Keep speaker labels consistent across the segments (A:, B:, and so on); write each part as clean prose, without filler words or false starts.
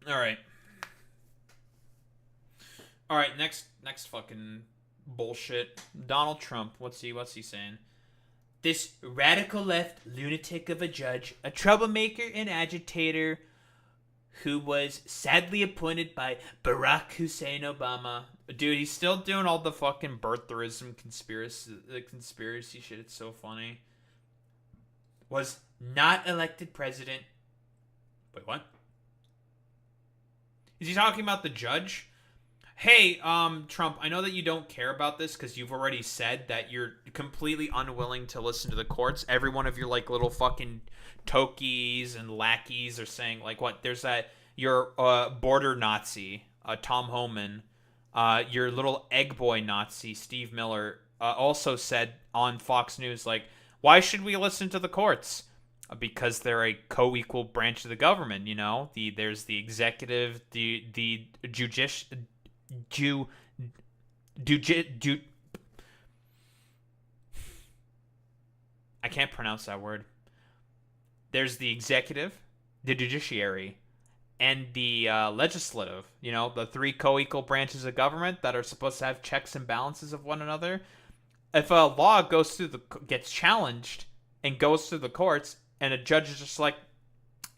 A: All right. All right, next fucking bullshit. Donald Trump, what's he saying? This radical left lunatic of a judge, a troublemaker and agitator who was sadly appointed by Barack Hussein Obama. Dude, he's still doing all the fucking birtherism conspiracy shit. It's so funny. Was not elected president. Wait, what? Is he talking about the judge? Hey, Trump, I know that you don't care about this because you've already said that you're completely unwilling to listen to the courts. Every one of your, like, little fucking tokies and lackeys are saying, like, what? There's that, your, border Nazi, Tom Homan, your little egg boy Nazi, Steve Miller, also said on Fox News, like, why should we listen to the courts? Because they're a co-equal branch of the government. There's the executive, the judicial, ju, ju, I can't pronounce that word. There's the executive, the judiciary, and the legislative. The three co-equal branches of government that are supposed to have checks and balances of one another. If a law gets challenged and goes through the courts, and a judge is just like,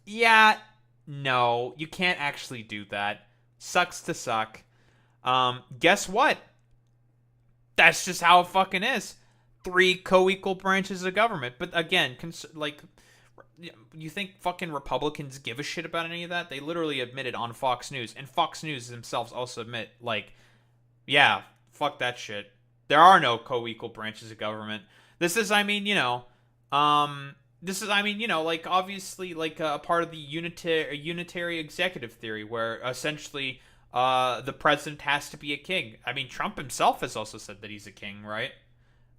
A: yeah, no, you can't actually do that. Sucks to suck. Guess what? That's just how it fucking is. Three co-equal branches of government. But again, you think fucking Republicans give a shit about any of that? They literally admitted on Fox News, and Fox News themselves also admit, like, yeah, fuck that shit. There are no co-equal branches of government. Like, obviously, like, a part of the unitary executive theory, where essentially the president has to be a king. I mean, Trump himself has also said that he's a king, right?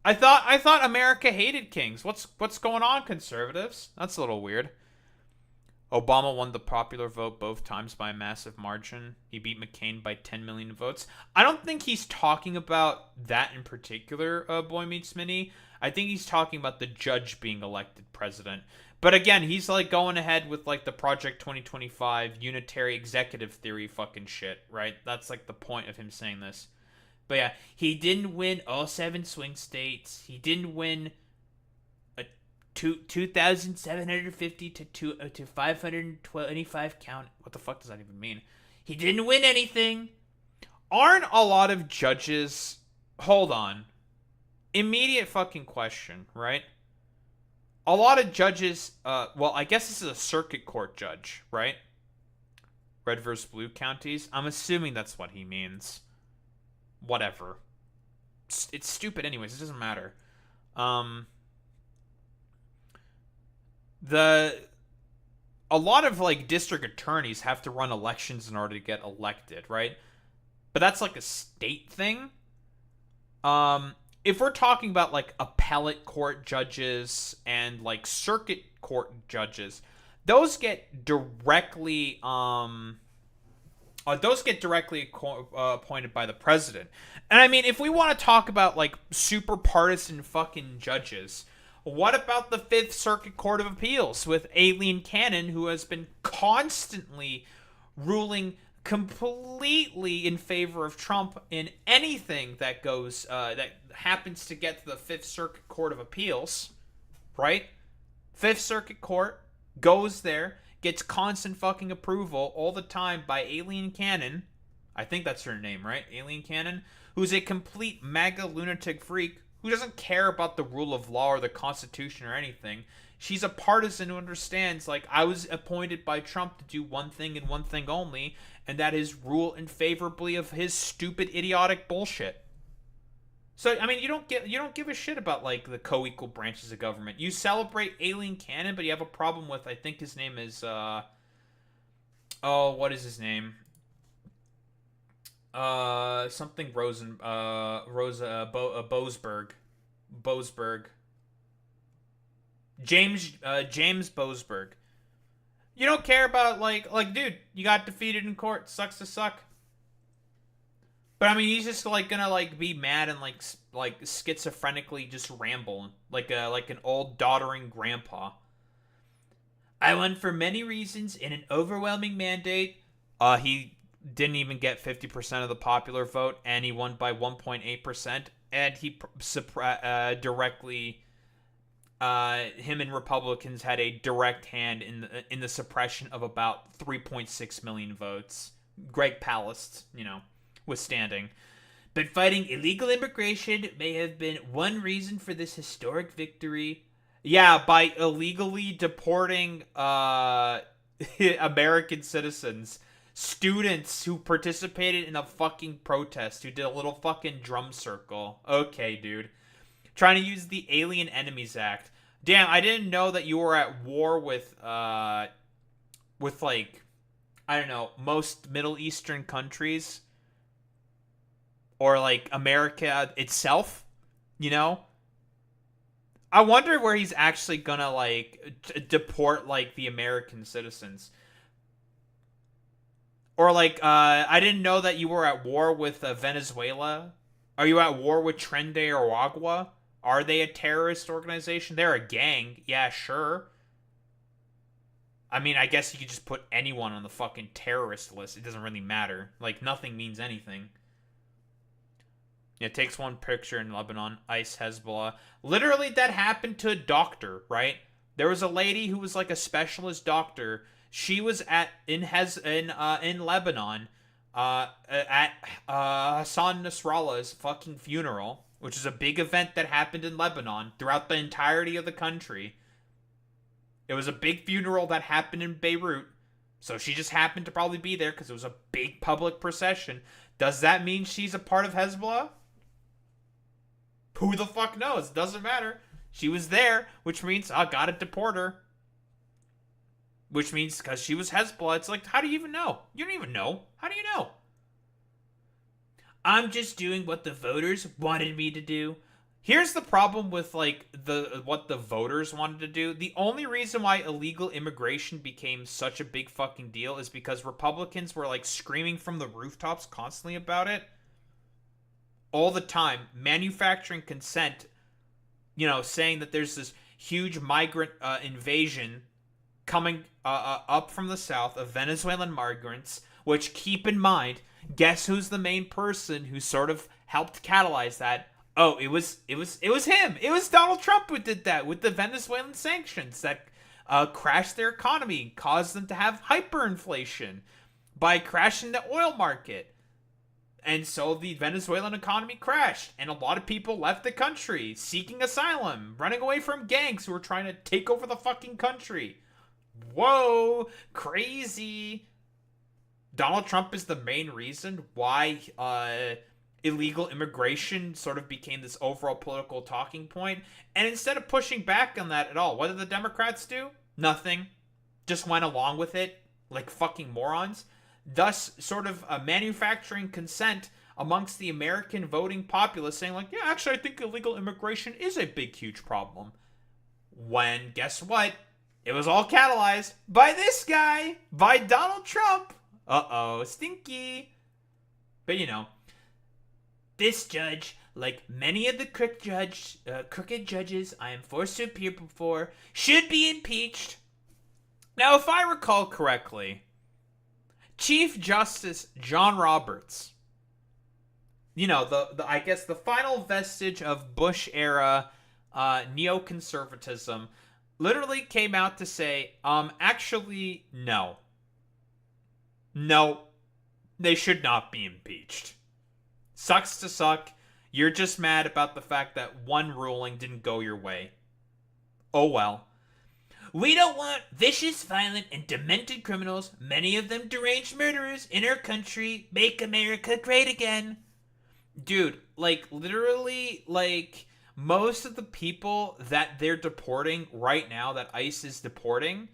A: I thought America hated kings. What's going on, conservatives? That's a little weird. Obama won the popular vote both times by a massive margin. He beat McCain by 10 million votes. I don't think he's talking about that in particular, Boy Meets Mini. I think he's talking about the judge being elected president. But again, he's like going ahead with like the Project 2025 unitary executive theory fucking shit, right? That's like the point of him saying this. But yeah, he didn't win all seven swing states. He didn't win 2,750 to 525 count. What the fuck does that even mean? He didn't win anything. Aren't a lot of judges? Hold on. Immediate fucking question, right? A lot of judges. Well, I guess this is a circuit court judge, right? Red versus blue counties. I'm assuming that's what he means. Whatever. It's stupid, anyways. It doesn't matter. The A lot of like district attorneys have to run elections in order to get elected, right? But that's like a state thing. If we're talking about like appellate court judges and like circuit court judges, those get directly appointed by the president. And I mean, if we want to talk about like super partisan fucking judges, what about the Fifth Circuit Court of Appeals with Aileen Cannon, who has been constantly ruling completely in favor of Trump in anything that goes that happens to get to the Fifth Circuit Court of Appeals, right? Fifth Circuit Court goes there, gets constant fucking approval all the time by Aileen Cannon. I think that's her name, right? Aileen Cannon, who's a complete MAGA lunatic freak who doesn't care about the rule of law or the Constitution or anything. She's a partisan who understands, like, I was appointed by Trump to do one thing and one thing only, and that is rule in favorably of his stupid, idiotic bullshit. So I mean, you don't give a shit about like the co-equal branches of government. You celebrate Aileen Cannon, but you have a problem with, I think his name is what is his name? Something Boasberg. Boasberg. James Boasberg. You don't care about like dude, you got defeated in court. Sucks to suck. But I mean, he's just like gonna like be mad and like schizophrenically just ramble like an old doddering grandpa. I won for many reasons in an overwhelming mandate. He didn't even get 50% of the popular vote, and he won by 1.8%. And he directly, him and Republicans had a direct hand in the suppression of about 3.6 million votes. Greg Palast, withstanding. But fighting illegal immigration may have been one reason for this historic victory. Yeah, by illegally deporting American citizens, students who participated in a fucking protest, who did a little fucking drum circle. Okay, dude. Trying to use the Alien Enemies Act. Damn, I didn't know that you were at war with like, I don't know, most Middle Eastern countries, or like America itself, you know? I wonder where he's actually gonna like deport like the American citizens. Or like, I didn't know that you were at war with Venezuela. Are you at war with Tren de Aragua? Are they a terrorist organization? They're a gang. Yeah, sure. I mean, I guess you could just put anyone on the fucking terrorist list. It doesn't really matter. Like, nothing means anything. It takes one picture in Lebanon, ICE, Hezbollah. Literally, that happened to a doctor, right? There was a lady who was like a specialist doctor. She was in Lebanon, at Hassan Nasrallah's fucking funeral, which is a big event that happened in Lebanon throughout the entirety of the country. It was a big funeral that happened in Beirut, so she just happened to probably be there because it was a big public procession. Does that mean she's a part of Hezbollah? Who the fuck knows? Doesn't matter. She was there, which means I gotta deport her. Which means because she was Hezbollah, it's like, how do you even know? You don't even know. How do you know? I'm just doing what the voters wanted me to do. Here's the problem with like what the voters wanted to do. The only reason why illegal immigration became such a big fucking deal is because Republicans were like screaming from the rooftops constantly about it all the time, manufacturing consent, saying that there's this huge migrant invasion coming up from the south of Venezuelan migrants, which, keep in mind, guess who's the main person who sort of helped catalyze that? Oh, it was him. It was Donald Trump who did that with the Venezuelan sanctions that crashed their economy, caused them to have hyperinflation by crashing the oil market. And so the Venezuelan economy crashed, and a lot of people left the country, seeking asylum, running away from gangs who were trying to take over the fucking country. Whoa, crazy. Donald Trump is the main reason why illegal immigration sort of became this overall political talking point. And instead of pushing back on that at all, what did the Democrats do? Nothing. Just went along with it like fucking morons. Thus, sort of manufacturing consent amongst the American voting populace, saying like, yeah, actually, I think illegal immigration is a big, huge problem. When, guess what? It was all catalyzed by this guy, by Donald Trump. Uh-oh, stinky. But, this judge, like many of the crooked judges I am forced to appear before, should be impeached. Now, if I recall correctly, Chief Justice John Roberts, I guess the final vestige of Bush era neoconservatism, literally came out to say, actually, no. No, they should not be impeached. Sucks to suck. You're just mad about the fact that one ruling didn't go your way. Oh well. We don't want vicious, violent, and demented criminals, many of them deranged murderers, in our country. Make America great again. Dude, like, literally, like, most of the people that they're deporting right now, that ICE is deporting,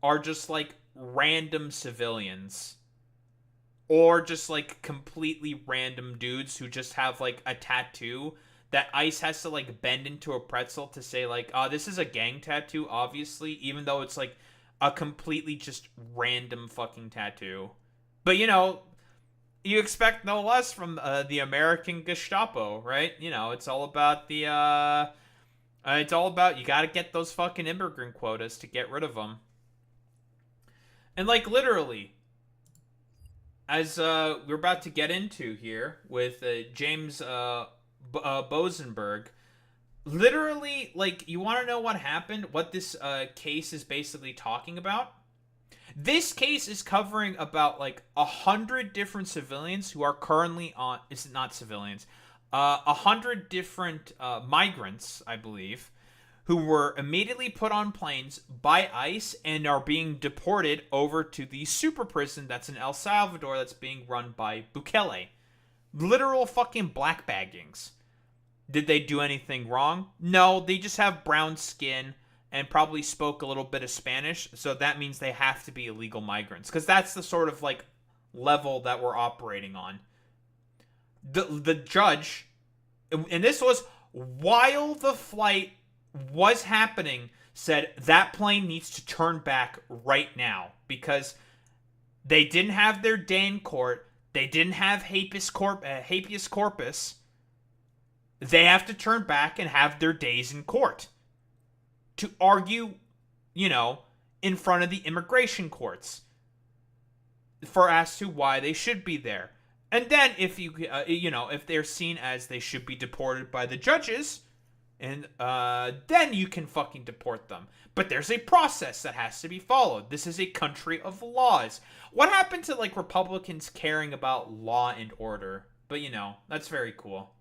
A: are just, like, random civilians. Or just, like, completely random dudes who just have, like, a tattoo that ICE has to, like, bend into a pretzel to say, like, this is a gang tattoo, obviously, even though it's, like, a completely just random fucking tattoo. But, you expect no less from the American Gestapo, right? It's all about you gotta get those fucking immigrant quotas to get rid of them. And, like, literally, as we're about to get into here with James Bosenberg, literally, like, you want to know what happened? What this case is basically talking about? This case is covering about like 100 different civilians who are currently on. It's not civilians. 100 different migrants, I believe, who were immediately put on planes by ICE and are being deported over to the super prison that's in El Salvador that's being run by Bukele. Literal fucking black baggings. Did they do anything wrong? No, they just have brown skin and probably spoke a little bit of Spanish, so that means they have to be illegal migrants because that's the sort of like level that we're operating on. The judge, and this was while the flight was happening, said that plane needs to turn back right now because they didn't have their day in court. They didn't have habeas corpus. They have to turn back and have their days in court to argue, in front of the immigration courts for as to why they should be there. And then if if they're seen as they should be deported by the judges, and then you can fucking deport them. But there's a process that has to be followed. This is a country of laws. What happened to like Republicans caring about law and order? But that's very cool.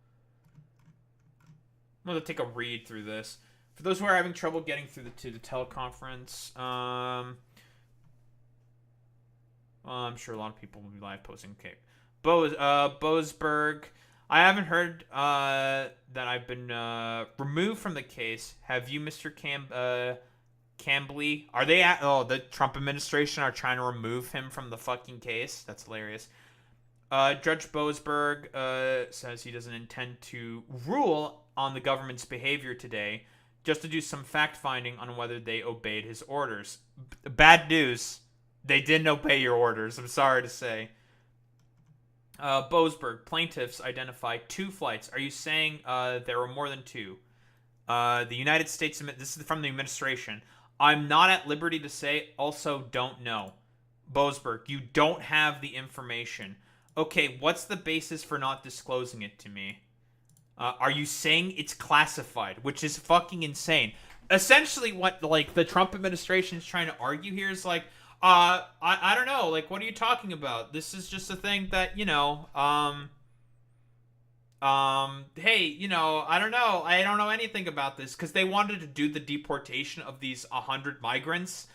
A: I'm gonna take a read through this. For those who are having trouble getting through to the teleconference, well, I'm sure a lot of people will be live posting. Okay, Boasberg. I haven't heard that I've been removed from the case. Have you, Mr. Cambly? Are they at? Oh, the Trump administration are trying to remove him from the fucking case. That's hilarious. Judge Boasberg says he doesn't intend to rule on the government's behavior today, just to do some fact-finding on whether they obeyed his orders. Bad news. They didn't obey your orders, I'm sorry to say. Boasberg, plaintiffs identified 2 flights. Are you saying there were more than 2? The United States, this is from the administration. I'm not at liberty to say, also don't know. Boasberg, you don't have the information. Okay, what's the basis for not disclosing it to me? Are you saying it's classified, which is fucking insane? Essentially, what like the Trump administration is trying to argue here is like, I don't know, like, what are you talking about? This is just a thing that hey, I don't know, I don't know anything about this because they wanted to do the deportation of these 100 migrants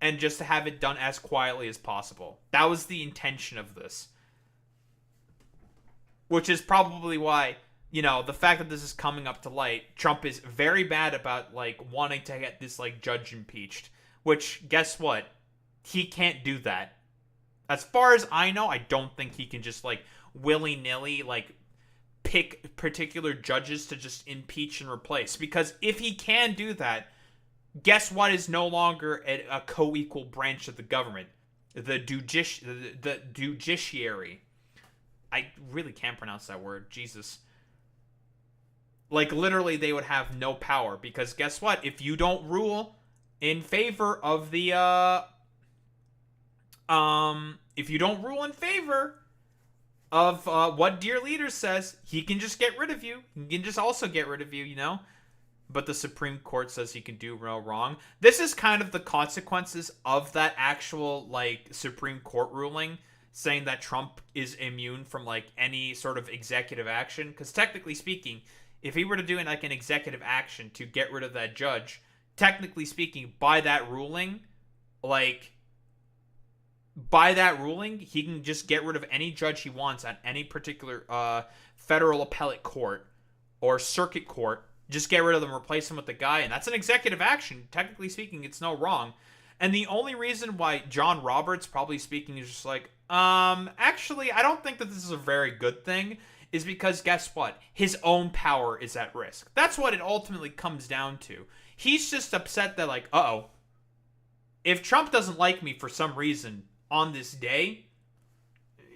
A: and just to have it done as quietly as possible. That was the intention of this, which is probably why. The fact that this is coming up to light, Trump is very bad about, like, wanting to get this, like, judge impeached. Which, guess what? He can't do that. As far as I know, I don't think he can just, like, willy-nilly, like, pick particular judges to just impeach and replace. Because if he can do that, guess what is no longer a co-equal branch of the government? The judiciary. I really can't pronounce that word. Jesus. Like, literally, they would have no power. Because guess what? If you don't rule in favor of the, if you don't rule in favor of what Dear Leader says, he can just get rid of you. He can just also get rid of you, But the Supreme Court says he can do no wrong. This is kind of the consequences of that actual, like, Supreme Court ruling saying that Trump is immune from, like, any sort of executive action. Because technically speaking, if he were to do like an executive action to get rid of that judge, technically speaking, by that ruling, he can just get rid of any judge he wants at any particular federal appellate court or circuit court. Just get rid of them, replace them with the guy, and that's an executive action. Technically speaking, it's no wrong. And the only reason why John Roberts, probably speaking, is just like, actually, I don't think that this is a very good thing, is because guess what? His own power is at risk. That's what it ultimately comes down to. He's just upset that, like, uh-oh, if Trump doesn't like me for some reason on this day,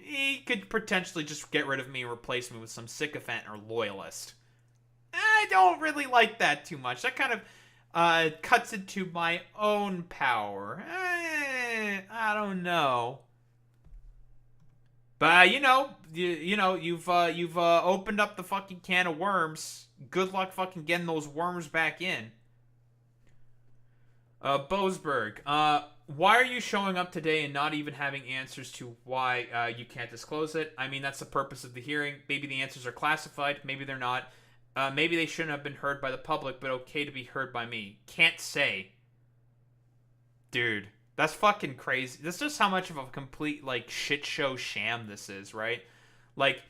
A: he could potentially just get rid of me and replace me with some sycophant or loyalist. I don't really like that too much. That kind of cuts into my own power. I don't know. But you've opened up the fucking can of worms. Good luck fucking getting those worms back in. Boasberg, why are you showing up today and not even having answers to why you can't disclose it? I mean, that's the purpose of the hearing. Maybe the answers are classified. Maybe they're not. Maybe they shouldn't have been heard by the public, but okay to be heard by me. Can't say. Dude, that's fucking crazy. That's just how much of a complete, like, shit show sham this is, right? Like,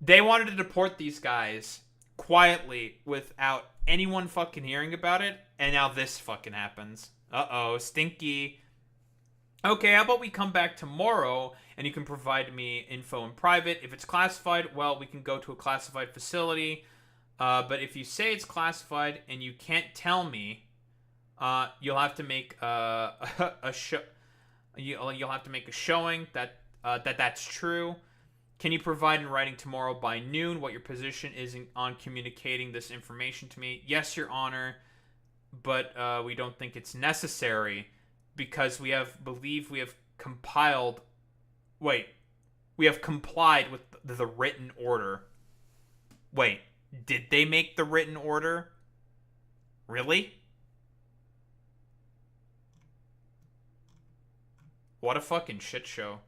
A: they wanted to deport these guys quietly without anyone fucking hearing about it, and now this fucking happens. Uh-oh, stinky. Okay, how about we come back tomorrow and you can provide me info in private. If it's classified, well, we can go to a classified facility. But if you say it's classified and you can't tell me, you'll have to make a show. You'll have to make a showing that that's true. Can you provide in writing tomorrow by noon what your position is on communicating this information to me? Yes, Your Honor, but we don't think it's necessary because we have complied with the written order. Wait, did they make the written order? Really? What a fucking shit show.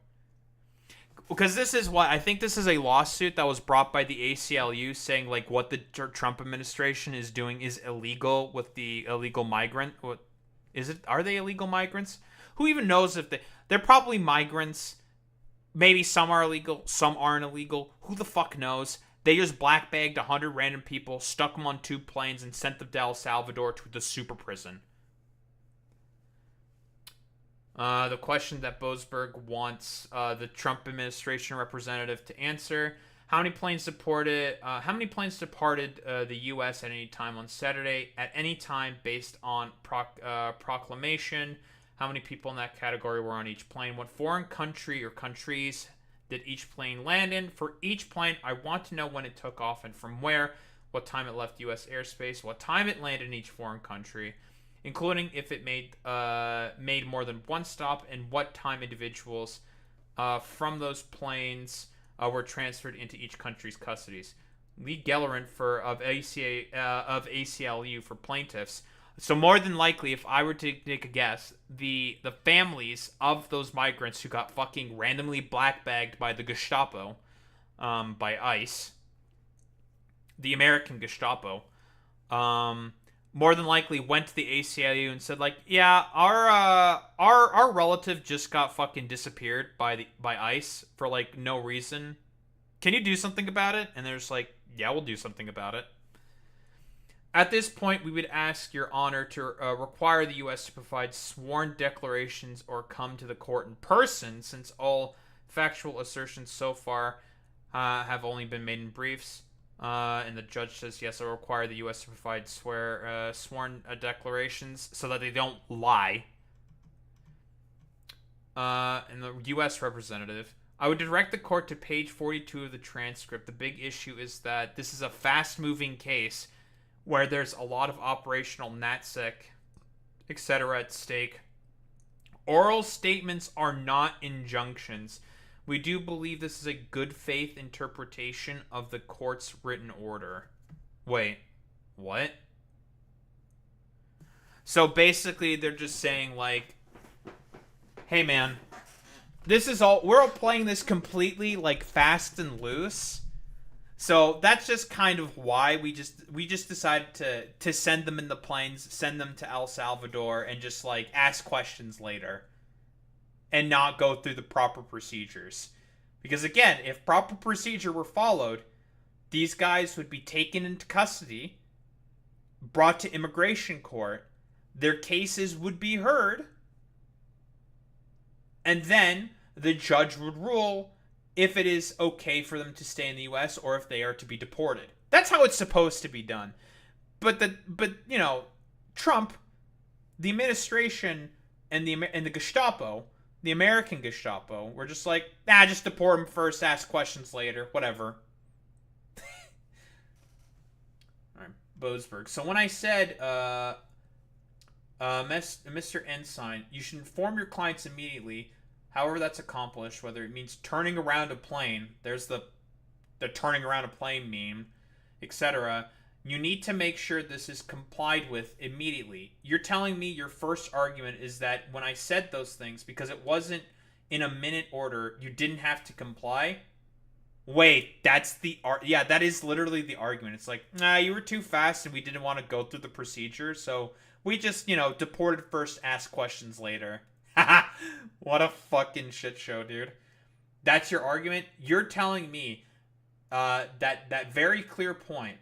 A: Because this is what I think this is a lawsuit that was brought by the ACLU saying like what the Trump administration is doing is illegal with the illegal migrant. What is it? Are they illegal migrants? Who even knows if they're probably migrants. Maybe some are illegal, some aren't illegal. Who the fuck knows? They just black bagged 100 random people, stuck them on 2 planes, and sent them to El Salvador to the super prison. The question that Boasberg wants the Trump administration representative to answer: How many planes departed the U.S. at any time on Saturday? At any time, based on proclamation. How many people in that category were on each plane? What foreign country or countries did each plane land in? For each plane, I want to know when it took off and from where. What time it left U.S. airspace. What time it landed in each foreign country, including if it made more than one stop, and what time individuals from those planes were transferred into each country's custodies. Lee Gellerin of ACLU for plaintiffs. So more than likely, if I were to make a guess, the families of those migrants who got fucking randomly black-bagged by the Gestapo, by ICE, the American Gestapo, more than likely went to the ACLU and said like, yeah, our relative just got fucking disappeared by ICE for like no reason. Can you do something about it? And they're just like, yeah, we'll do something about it. At this point, we would ask Your Honor to require the U.S. to provide sworn declarations or come to the court in person, since all factual assertions so far have only been made in briefs. And the judge says, yes, I require the U.S. to provide sworn declarations so that they don't lie. And the U.S. representative, I would direct the court to page 42 of the transcript. The big issue is that this is a fast-moving case where there's a lot of operational NatSec, etc. at stake. Oral statements are not injunctions. We do believe this is a good faith interpretation of the court's written order. Wait, what? So basically they're just saying like, hey man, we're all playing this completely like fast and loose. So that's just kind of why we just decided to send them in the planes, send them to El Salvador, and just like ask questions later, and not go through the proper procedures. Because again, if proper procedure were followed, these guys would be taken into custody, brought to immigration court, their cases would be heard, and then the judge would rule if it is okay for them to stay in the U.S. or if they are to be deported. That's how it's supposed to be done. But you know, Trump, the administration, and the Gestapo, the American Gestapo, were just like, just deport him first, ask questions later, whatever. All right, Boasberg. So when I said, Mr. Ensign, you should inform your clients immediately. however that's accomplished, whether it means turning around a plane, there's the turning around a plane meme, etc. You need to make sure this is complied with immediately. You're telling me your first argument is that when I said those things, because it wasn't in a minute order, you didn't have to comply? Wait, that's yeah, that is literally the argument. It's like, nah, you were too fast and we didn't want to go through the procedure, so we just, deported first, ask questions later. Haha, what a fucking shit show, dude. That's your argument? You're telling me that very clear point.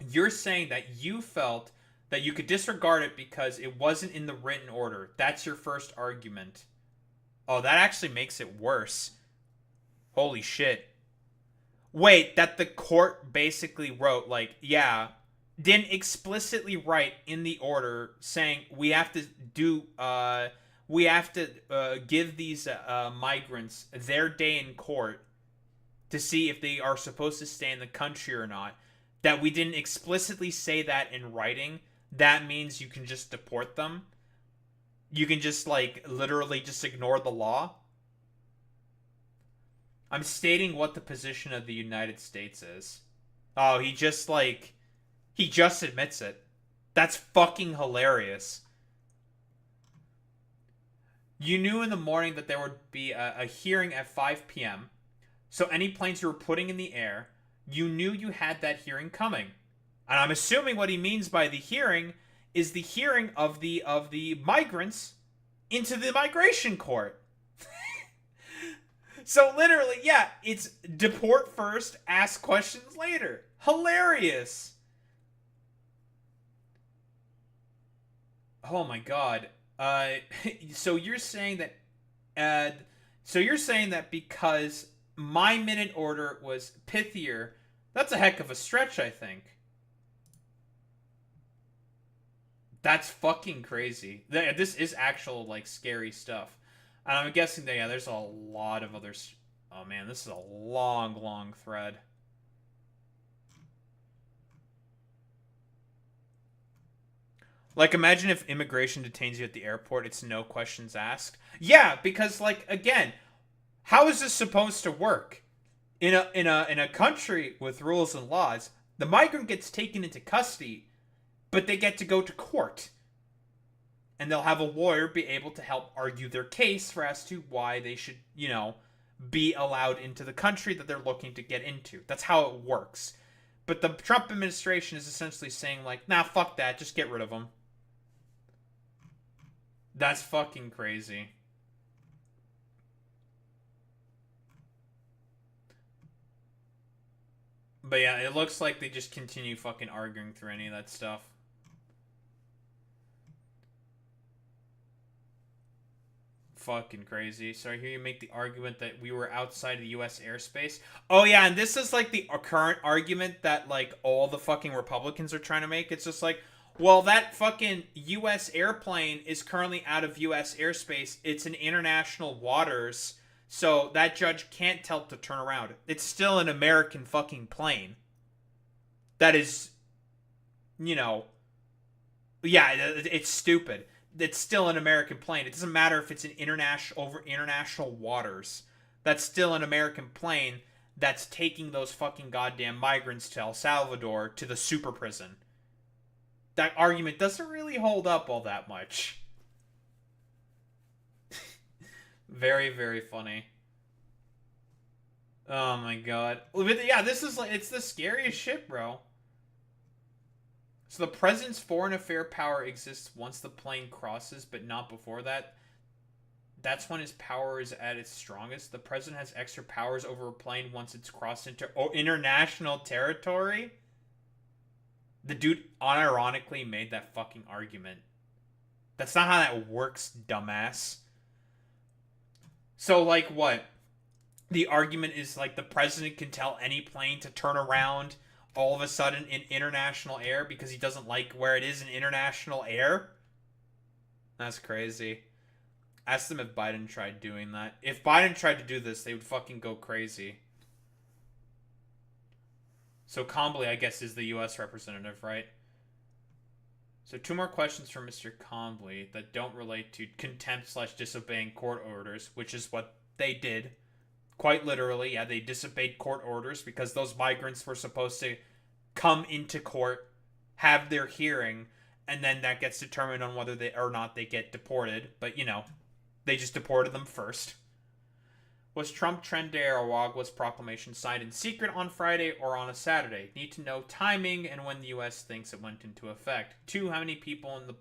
A: You're saying that you felt that you could disregard it because it wasn't in the written order. That's your first argument. Oh, that actually makes it worse. Holy shit. Wait, that the court basically wrote, like, yeah, didn't explicitly write in the order saying we have to give these migrants their day in court to see if they are supposed to stay in the country or not. That we didn't explicitly say that in writing. That means you can just deport them. You can just, like, literally just ignore the law. I'm stating what the position of the United States is. Oh, he just admits it. That's fucking hilarious. You knew in the morning that there would be a hearing at 5 p.m. So any planes you were putting in the air, you knew you had that hearing coming. And I'm assuming what he means by the hearing is the hearing of the migrants into the migration court. So literally, yeah, it's deport first, ask questions later. Hilarious. Oh my god. So you're saying that because my minute order was pithier, that's a heck of a stretch, I think. That's fucking crazy. This is actual, like, scary stuff. And I'm guessing that, yeah, there's a lot of others. Oh man, this is a long, long thread. Like, imagine if immigration detains you at the airport, it's no questions asked. Yeah, because, like, again, how is this supposed to work? In a country with rules and laws, the migrant gets taken into custody, but they get to go to court. And they'll have a lawyer be able to help argue their case for as to why they should, be allowed into the country that they're looking to get into. That's how it works. But the Trump administration is essentially saying, like, nah, fuck that, just get rid of them. That's fucking crazy. But yeah, it looks like they just continue fucking arguing through any of that stuff. Fucking crazy. So I hear you make the argument that we were outside of the U.S. airspace. Oh yeah, and this is like the current argument that, like, all the fucking Republicans are trying to make. It's just like, well, that fucking U.S. airplane is currently out of U.S. airspace. It's in international waters, so that judge can't tell it to turn around. It's still an American fucking plane. That is, yeah, it's stupid. It's still an American plane. It doesn't matter if it's an international waters. That's still an American plane that's taking those fucking goddamn migrants to El Salvador to the super prison. That argument doesn't really hold up all that much. Very, very funny. Oh my god. Yeah, this is like, it's the scariest shit, bro. So the president's foreign affair power exists once the plane crosses, but not before that. That's when his power is at its strongest. The president has extra powers over a plane once it's crossed into international territory. The dude unironically made that fucking argument. That's not how that works, dumbass. So, like, what? The argument is, like, the president can tell any plane to turn around all of a sudden in international air because he doesn't like where it is in international air? That's crazy. Ask them if Biden tried doing that. If Biden tried to do this, they would fucking go crazy. So Combly, I guess, is the U.S. representative, right? So two more questions from Mr. Conley that don't relate to contempt slash disobeying court orders, which is what they did. Quite literally, yeah, they disobeyed court orders because those migrants were supposed to come into court, have their hearing, and then that gets determined on whether they or not they get deported. But they just deported them first. Was Trump Trenderawagwa's proclamation signed in secret on Friday or on a Saturday? Need to know timing and when the U.S. thinks it went into effect. 2. How many people in the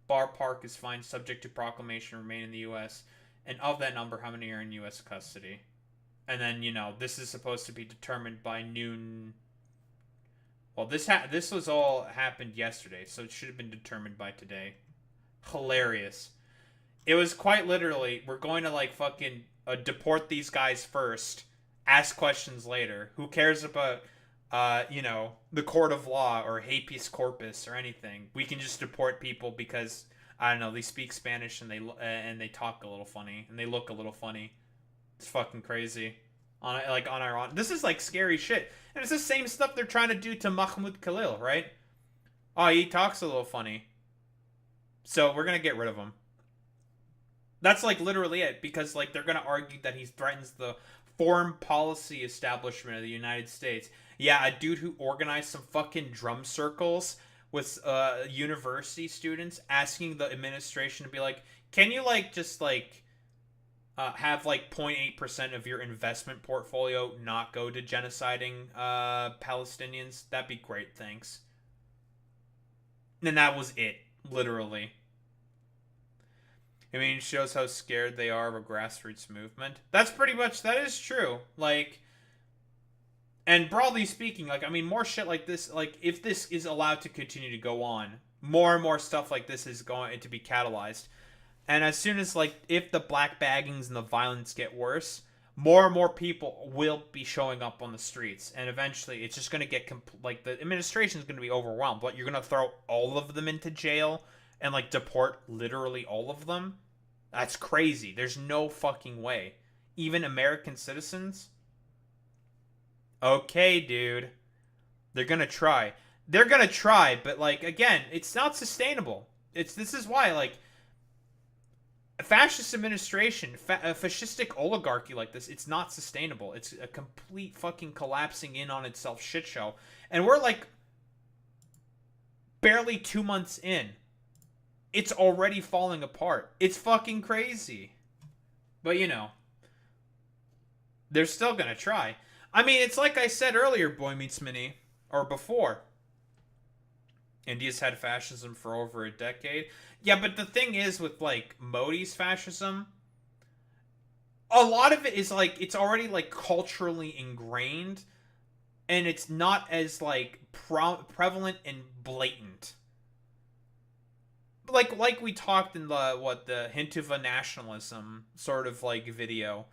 A: bar park is fined subject to proclamation remain in the U.S.? And of that number, how many are in U.S. custody? And then, this is supposed to be determined by noon. Well, this was all happened yesterday, so it should have been determined by today. Hilarious. It was quite literally, we're going to fucking deport these guys first, ask questions later. Who cares about, the court of law or habeas corpus or anything? We can just deport people because, I don't know, they speak Spanish and they talk a little funny and they look a little funny. It's fucking crazy. On Iran. This is scary shit. And it's the same stuff they're trying to do to Mahmoud Khalil, right? Oh, he talks a little funny. So we're gonna get rid of him. That's literally it, because they're gonna argue that he threatens the foreign policy establishment of the United States. Yeah, a dude who organized some fucking drum circles with university students, asking the administration to be like, can you just have 0.8% of your investment portfolio not go to genociding Palestinians? That'd be great, thanks. And that was it, literally. I mean, it shows how scared they are of a grassroots movement. That is true. And broadly speaking, more shit like this, if this is allowed to continue to go on, more and more stuff like this is going to be catalyzed. And as soon as, if the black baggings and the violence get worse, more and more people will be showing up on the streets. And eventually, it's just going to get, the administration is going to be overwhelmed. But you're going to throw all of them into jail and, deport literally all of them? That's crazy. There's no fucking way. Even American citizens? Okay, dude. They're going to try. They're going to try, but, again, it's not sustainable. This is why, a fascist administration, a fascistic oligarchy like this, it's not sustainable. It's a complete fucking collapsing in on itself shit show. And we're barely 2 months in. It's already falling apart. It's fucking crazy. But they're still gonna try. I mean, it's like I said earlier, Boy Meets Mini, or before. India's had fascism for over a decade. Yeah, but the thing is with Modi's fascism, a lot of it is it's already culturally ingrained, and it's not as prevalent and blatant. Like we talked in the Hinduva nationalism sort of video.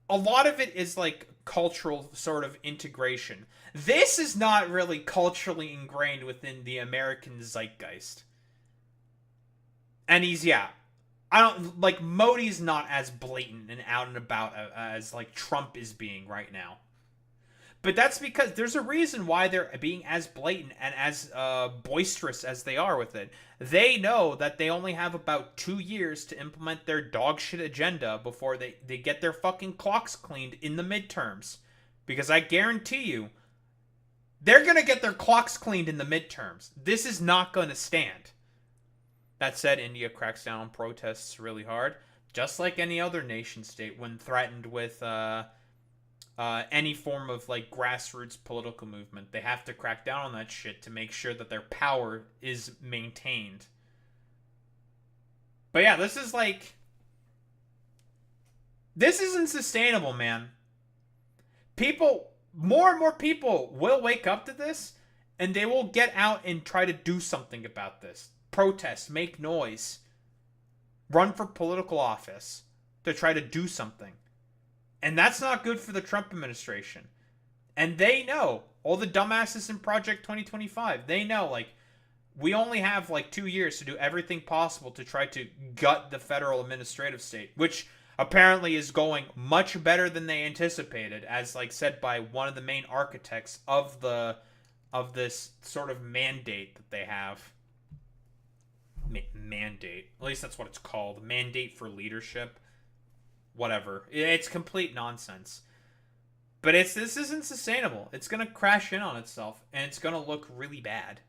A: A lot of it is cultural sort of integration. This is not really culturally ingrained within the American zeitgeist. And I don't Modi's not as blatant and out and about as Trump is being right now. But that's because there's a reason why they're being as blatant and as boisterous as they are with it. They know that they only have about 2 years to implement their dog shit agenda before they get their fucking clocks cleaned in the midterms. Because I guarantee you, they're going to get their clocks cleaned in the midterms. This is not going to stand. That said, India cracks down on protests really hard, just like any other nation state when threatened with any form of grassroots political movement. They have to crack down on that shit to make sure that their power is maintained. But yeah, this isn't sustainable, man. More and more people will wake up to this, and they will get out and try to do something about this. Protest, make noise, run for political office to try to do something. And that's not good for the Trump administration. And they know, all the dumbasses in Project 2025, they know, we only have 2 years to do everything possible to try to gut the federal administrative state, which apparently is going much better than they anticipated, as said by one of the main architects of this sort of mandate that they have. mandate. At least that's what it's called. Mandate for leadership. Whatever. It's complete nonsense. But this isn't sustainable. It's gonna crash in on itself, and it's gonna look really bad.